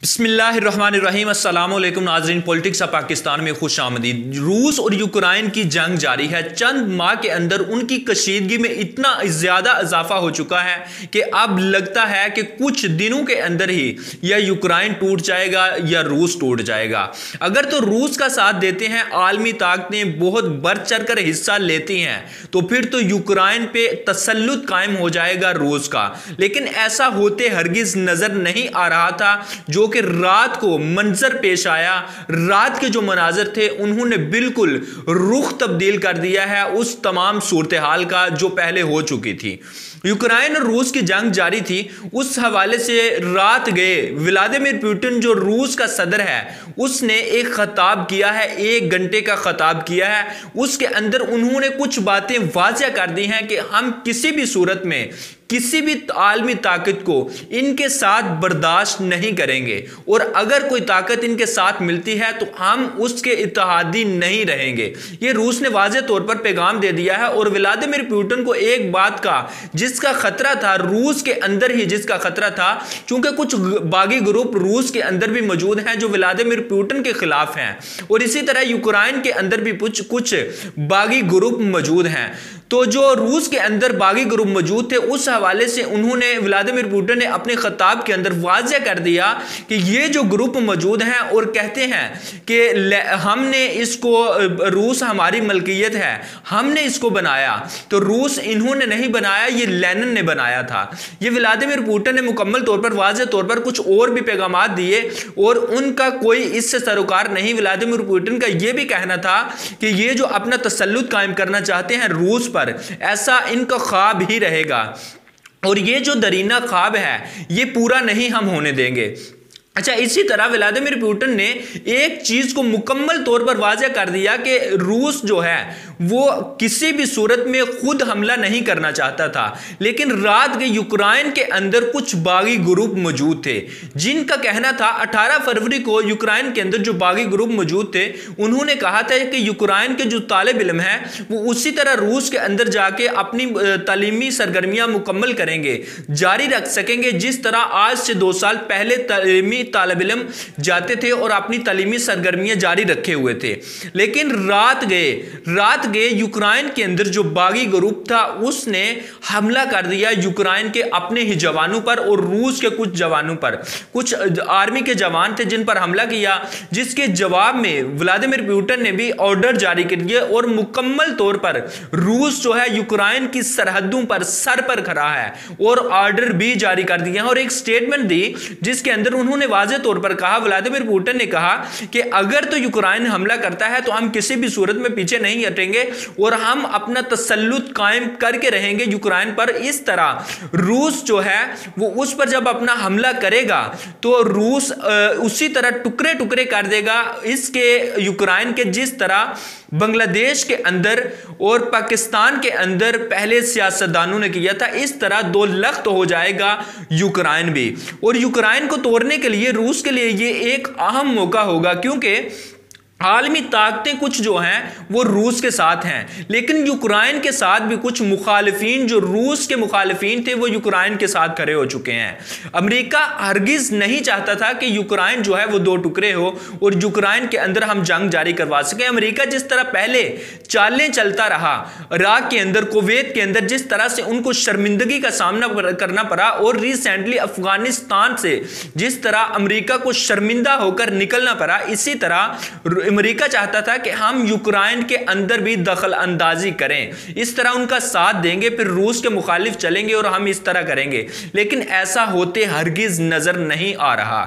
बिस्मिल्लाहिर्रहमानिर्रहीम अस्सलाम वालेकुम नाज़रीन। पॉलिटिक्स ऑफ पाकिस्तान में खुश आमदीद। रूस और यूक्रेन की जंग जारी है। चंद माह के अंदर उनकी कशीदगी में इतना ज़्यादा इजाफा हो चुका है कि अब लगता है कि कुछ दिनों के अंदर ही या यूक्रेन टूट जाएगा या रूस टूट जाएगा। अगर तो रूस का साथ देते हैं, आलमी ताकतें बहुत बढ़ चढ़ कर हिस्सा लेती हैं, तो फिर तो यूक्रेन पे तसल्लुत कायम हो जाएगा रूस का। लेकिन ऐसा होते हरगिज नजर नहीं आ रहा था। जो कि रात को मंजर पेश आया, रात के जो मनाजर थे उन्होंने बिल्कुल रुख तब्दील कर दिया है उस तमाम सूरत हाल का जो पहले हो चुकी थी। यूक्रेन और रूस की जंग जारी थी, उस हवाले से रात गए व्लादिमीर पुतिन जो रूस का सदर है उसने एक खताब किया है, 1 घंटे का खताब किया है। उसके अंदर उन्होंने कुछ बातें वाज़ेह कर दी हैं कि हम किसी भी सूरत में किसी भी आलमी ताकत को इनके साथ बर्दाश्त नहीं करेंगे और अगर कोई ताकत इनके साथ मिलती है तो हम उसके इत्तेहादी नहीं रहेंगे। ये रूस ने वाज़ेह तौर पर पैगाम दे दिया है। और व्लादिमीर पुतिन को एक बात का जिसका खतरा था, रूस के अंदर ही जिसका खतरा था, चूंकि कुछ बागी ग्रुप रूस के अंदर भी मौजूद हैं जो व्लादिमीर पुतिन के खिलाफ हैं और इसी तरह यूक्रेन के अंदर भी कुछ बागी ग्रुप मौजूद हैं। तो जो रूस के अंदर बागी ग्रुप मौजूद थे उस हवाले से उन्होंने व्लादिमीर पुतिन ने अपने खिताब के अंदर वाज़ेह कर दिया कि ये जो ग्रुप मौजूद हैं और कहते हैं कि हमने इसको, रूस हमारी मलकियत है, हमने इसको बनाया, तो रूस इन्होंने नहीं बनाया, ये लेनिन ने बनाया था। ये व्लादिमीर पुतिन ने मुकम्मल तौर पर वाज़ेह तौर पर कुछ और भी पैगाम दिए और उनका कोई इससे सरोकार नहीं। व्लादिमीर पुतिन का यह भी कहना था कि ये जो अपना तसल्लुत कायम करना चाहते हैं रूस पर, ऐसा इनका ख्वाब ही रहेगा और ये जो दरीना ख्वाब है ये पूरा नहीं हम होने देंगे। अच्छा, इसी तरह व्लादिमीर पुतिन ने एक चीज को मुकम्मल तौर पर वाज़ेह कर दिया कि रूस जो है वो किसी भी सूरत में खुद हमला नहीं करना चाहता था, लेकिन रात के यूक्रेन के अंदर कुछ बागी ग्रुप मौजूद थे जिनका कहना था 18 फरवरी को यूक्रेन के अंदर जो बागी ग्रुप मौजूद थे उन्होंने कहा था कि यूक्रेन के जो तालिब इल्म है वो उसी तरह रूस के अंदर जाके अपनी तालीमी सरगर्मियां मुकम्मल करेंगे, जारी रख सकेंगे जिस तरह आज से 2 साल पहले तालीमी तालिब इल्म जाते थे और अपनी तालीमी सरगर्मियां जारी रखे हुए थे। लेकिन रात गए यूक्रेन के अंदर जो बागी ग्रुप था उसने हमला कर दिया यूक्रेन के अपने ही जवानों पर और रूस के कुछ जवानों पर। कुछ आर्मी के जवान थे जिन पर हमला किया, जिसके जवाब में व्लादिमीर पुतिन ने भी ऑर्डर जारी कर दिए और मुकम्मल तौर पर रूस जो है यूक्रेन की सरहदों पर सर पर खड़ा है और ऑर्डर भी जारी कर दिए हैं और एक स्टेटमेंट दी जिसके अंदर उन्होंने वाज़ेह तौर पर कहा, व्लादिमीर पुतिन ने कहा कि अगर तो यूक्रेन हमला करता है तो हम किसी भी सूरत में पीछे नहीं हटेंगे और हम अपना तसल्लुत कायम करके रहेंगे यूक्रेन पर। इस तरह रूस जो है वो उस पर जब अपना हमला करेगा तो रूस उसी तरह टुकड़े टुकड़े कर देगा इसके यूक्रेन के, जिस तरह बांग्लादेश के अंदर और पाकिस्तान के अंदर पहले सियासतदानों ने किया था। इस तरह 2 लख्त हो जाएगा यूक्रेन भी और यूक्रेन को तोड़ने के लिए रूस के लिए ये एक अहम मौका होगा, क्योंकि आलमी ताकतें कुछ जो हैं वो रूस के साथ हैं, लेकिन यूक्रेन के साथ भी कुछ मुखालिफिन जो रूस के मुखालिफिन थे वो यूक्रेन के साथ खड़े हो चुके हैं। अमेरिका हरगिज नहीं चाहता था कि यूक्रेन जो है वो 2 टुकड़े हो और यूक्रेन के अंदर हम जंग जारी करवा सकें। अमेरिका जिस तरह पहले चालें चलता रहा इराक के अंदर, कुवैत के अंदर, जिस तरह से उनको शर्मिंदगी का सामना करना पड़ा और रिसेंटली अफगानिस्तान से जिस तरह अमेरिका को शर्मिंदा होकर निकलना पड़ा, इसी तरह अमेरिका चाहता था कि हम यूक्रेन के अंदर भी दखल अंदाजी करें, इस तरह उनका साथ देंगे, फिर रूस के मुखालिफ चलेंगे और हम इस तरह करेंगे। लेकिन ऐसा होते हरगिज नजर नहीं आ रहा।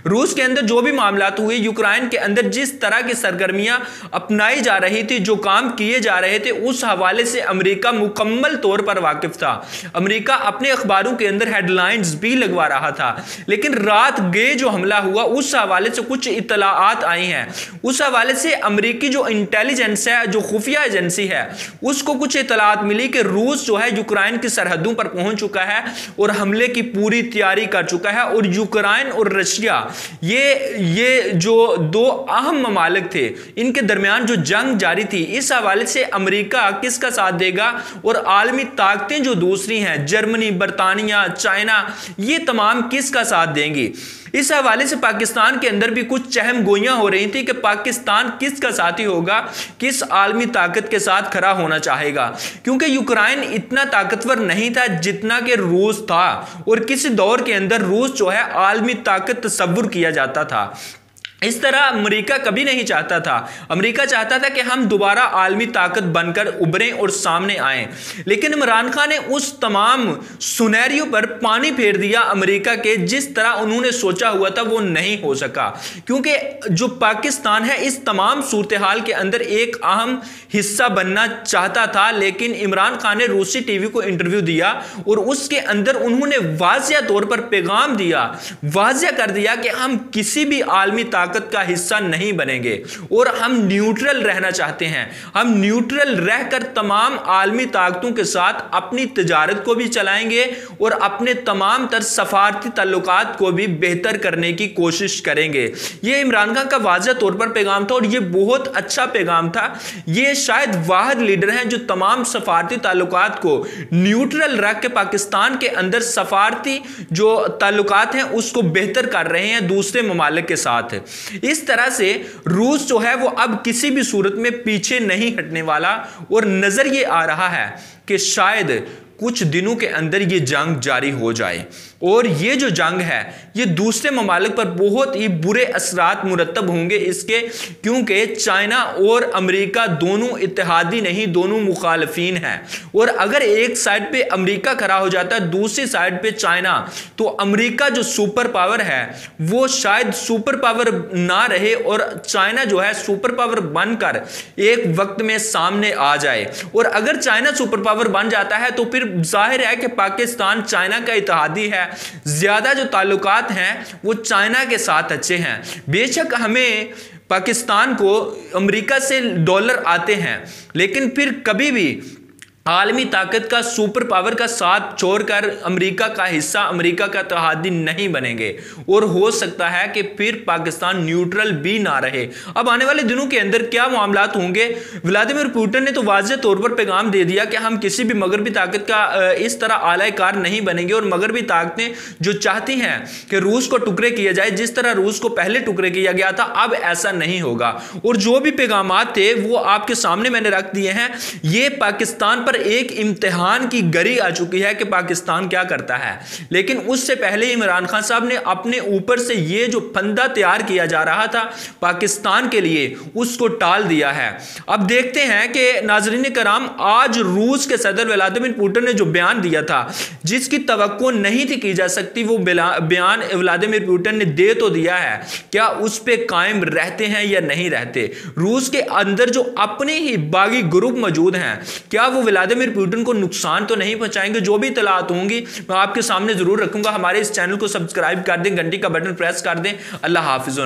रूस के अंदर जो भी मामलात हुए, यूक्रेन के अंदर जिस तरह की सरगर्मियां अपनाई जा रही थी, जो काम किए जा रहे थे, उस हवाले से अमेरिका मुकम्मल तौर पर वाकिफ था। अमेरिका अपने अखबारों के अंदर हेडलाइंस भी लगवा रहा था। लेकिन रात गए जो हमला हुआ उस हवाले से कुछ इत्तलाआत आई हैं, उस हवाले से अमेरिकी जो इंटेलिजेंस है, जो खुफिया एजेंसी है, उसको कुछ इतलात मिली कि रूस जो है यूक्रेन की सरहदों पर पहुंच चुका है और हमले की पूरी तैयारी कर चुका है। और यूक्रेन और रशिया ये जो 2 अहम ममालिक थे, इनके दरमियान जो जंग जारी थी, इस हवाले से अमेरिका किसका साथ देगा और आलमी ताकतें जो दूसरी हैं, जर्मनी, बरतानिया, चाइना, ये तमाम किसका साथ देंगी। इस हवाले से पाकिस्तान के अंदर भी कुछ चहम गोइयां हो रही थी कि पाकिस्तान किसका साथी होगा, किस आलमी ताकत के साथ खड़ा होना चाहेगा, क्योंकि यूक्रेन इतना ताकतवर नहीं था जितना कि रूस था, और किसी दौर के अंदर रूस जो है आलमी ताकत तस्वुर किया जाता था। इस तरह अमेरिका कभी नहीं चाहता था। अमेरिका चाहता था कि हम दोबारा आलमी ताकत बनकर उभरें और सामने आएं, लेकिन इमरान खान ने उस तमाम सुनहरियों पर पानी फेर दिया अमेरिका के। जिस तरह उन्होंने सोचा हुआ था वो नहीं हो सका, क्योंकि जो पाकिस्तान है इस तमाम सूरत हाल के अंदर एक अहम हिस्सा बनना चाहता था, लेकिन इमरान खान ने रूसी टीवी को इंटरव्यू दिया और उसके अंदर उन्होंने वाज़िया तौर पर पैगाम दिया, वाज़िया कर दिया कि हम किसी भी आलमी ताकत का हिस्सा नहीं बनेंगे और हम न्यूट्रल रहना चाहते हैं। हम न्यूट्रल रहकर तमाम आलमी ताकतों के साथ अपनी तिजारत को भी चलाएंगे और अपने तमाम तर सफारती ताल्लुकात को भी बेहतर करने की कोशिश करेंगे। यह इमरान खान का वाज़िया तौर पर पैगाम था और यह बहुत अच्छा पैगाम था। यह शायद वाहिद लीडर हैं जो तमाम सफारती ताल्लुकात को न्यूट्रल रख के पाकिस्तान के अंदर सफारती जो ताल्लुकात हैं उसको बेहतर कर रहे हैं दूसरे ममालिक के साथ। इस तरह से रूस जो है वो अब किसी भी सूरत में पीछे नहीं हटने वाला, और नजर ये आ रहा है कि शायद कुछ दिनों के अंदर ये जंग जारी हो जाए, और ये जो जंग है ये दूसरे ममालिक पर बहुत ही बुरे असरात मुरतब होंगे इसके, क्योंकि चाइना और अमेरिका दोनों इत्तेहादी नहीं, दोनों मुखालफीन हैं। और अगर एक साइड पे अमेरिका खड़ा हो जाता है, दूसरी साइड पे चाइना, तो अमेरिका जो सुपर पावर है वो शायद सुपर पावर ना रहे और चाइना जो है सुपर पावर बनकर एक वक्त में सामने आ जाए। और अगर चाइना सुपर पावर बन जाता है तो फिर जाहिर है कि पाकिस्तान चाइना का इत्तेहादी है, ज्यादा जो ताल्लुकात हैं वो चाइना के साथ अच्छे हैं। बेशक हमें पाकिस्तान को अमेरिका से डॉलर आते हैं, लेकिन फिर कभी भी आलमी ताकत का सुपर पावर का साथ छोड़कर अमेरिका का हिस्सा, अमेरिका का इत्तेहादी नहीं बनेंगे, और हो सकता है कि फिर पाकिस्तान न्यूट्रल भी ना रहे। अब आने वाले दिनों के अंदर क्या मामलात होंगे, व्लादिमीर पुतिन ने तो वाज़े तौर पर पैगाम दे दिया कि हम किसी भी मगरबी ताकत का इस तरह आलाकार नहीं बनेंगे, और मगरबी ताकतें जो चाहती हैं कि रूस को टुकड़े किया जाए, जिस तरह रूस को पहले टुकड़े किया गया था, अब ऐसा नहीं होगा। और जो भी पैगामात थे वो आपके सामने मैंने रख दिए हैं। ये पाकिस्तान पर एक इम्तिहान की घड़ी आ चुकी है कि पाकिस्तान क्या करता है, लेकिन उससे पहले इमरान खान साहब ने अपने ऊपर से ये जो फंदा तैयार किया जा रहा था पाकिस्तान के लिए उसको टाल दिया है। अब देखते हैं कि नाज़रीन कराम, आज रूस के सदर व्लादिमीर पुतिन ने जो बयान दिया था जिसकी तवक्को नहीं थी की जा सकती, वो बयान व्लादिमीर पुतिन ने दे तो दिया है। क्या उस पर कायम रहते हैं या नहीं रहते? रूस के अंदर जो अपने ही बागी ग्रुप मौजूद हैं, क्या वो व्लादिमीर पुतिन को नुकसान तो नहीं पहुंचाएंगे? जो भी इत्तलात होंगी मैं आपके सामने जरूर रखूंगा। हमारे इस चैनल को सब्सक्राइब कर दें, घंटी का बटन प्रेस कर दें। अल्लाह हाफिज़।